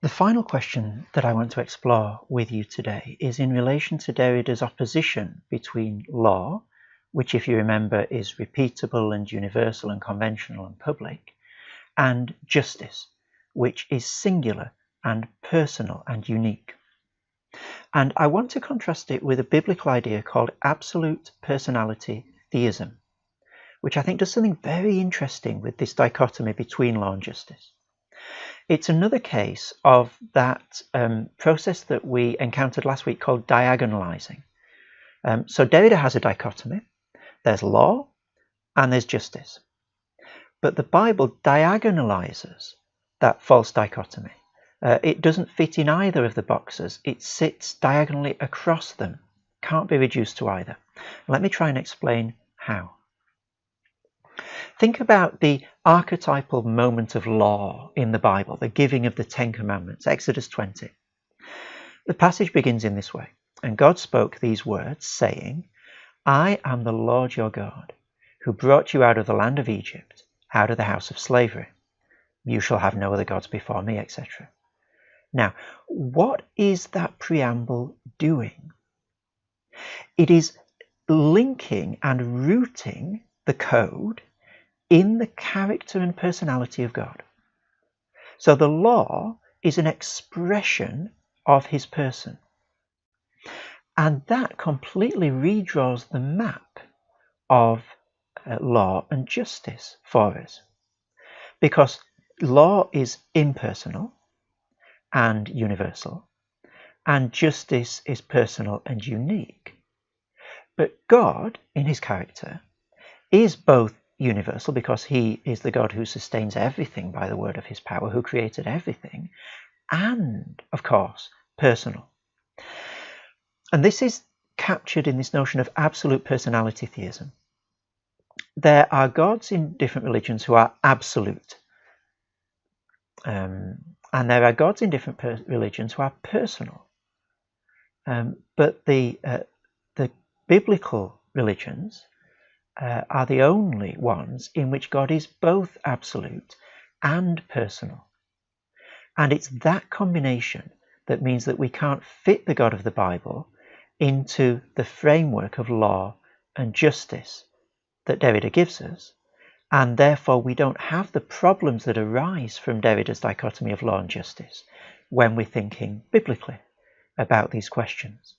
The final question that I want to explore with you today is in relation to Derrida's opposition between law, which, if you remember, is repeatable and universal and conventional and public, and justice, which is singular and personal and unique. And I want to contrast it with a biblical idea called absolute personality theism, which I think does something very interesting with this dichotomy between law and justice. It's another case of that process that we encountered last week called diagonalizing. So Derrida has a dichotomy. There's law and there's justice. But the Bible diagonalizes that false dichotomy. It doesn't fit in either of the boxes. It sits diagonally across them. Can't be reduced to either. Let me try and explain how. Think about the archetypal moment of law in the Bible, the giving of the Ten Commandments, Exodus 20. The passage begins in this way, and God spoke these words, saying, I am the Lord your God, who brought you out of the land of Egypt, out of the house of slavery. You shall have no other gods before me, etc. Now, what is that preamble doing? It is linking and rooting the code in the character and personality of God. So the law is an expression of his person. And that completely redraws the map of law and justice for us. Because law is impersonal and universal, and justice is personal and unique. But God, in his character, is both universal because he is the God who sustains everything by the word of his power, who created everything, and, of course, personal. And this is captured in this notion of absolute personality theism. There are gods in different religions who are absolute. And there are gods in different religions who are personal. But the biblical religions are the only ones in which God is both absolute and personal. And it's that combination that means that we can't fit the God of the Bible into the framework of law and justice that Derrida gives us, and therefore we don't have the problems that arise from Derrida's dichotomy of law and justice when we're thinking biblically about these questions.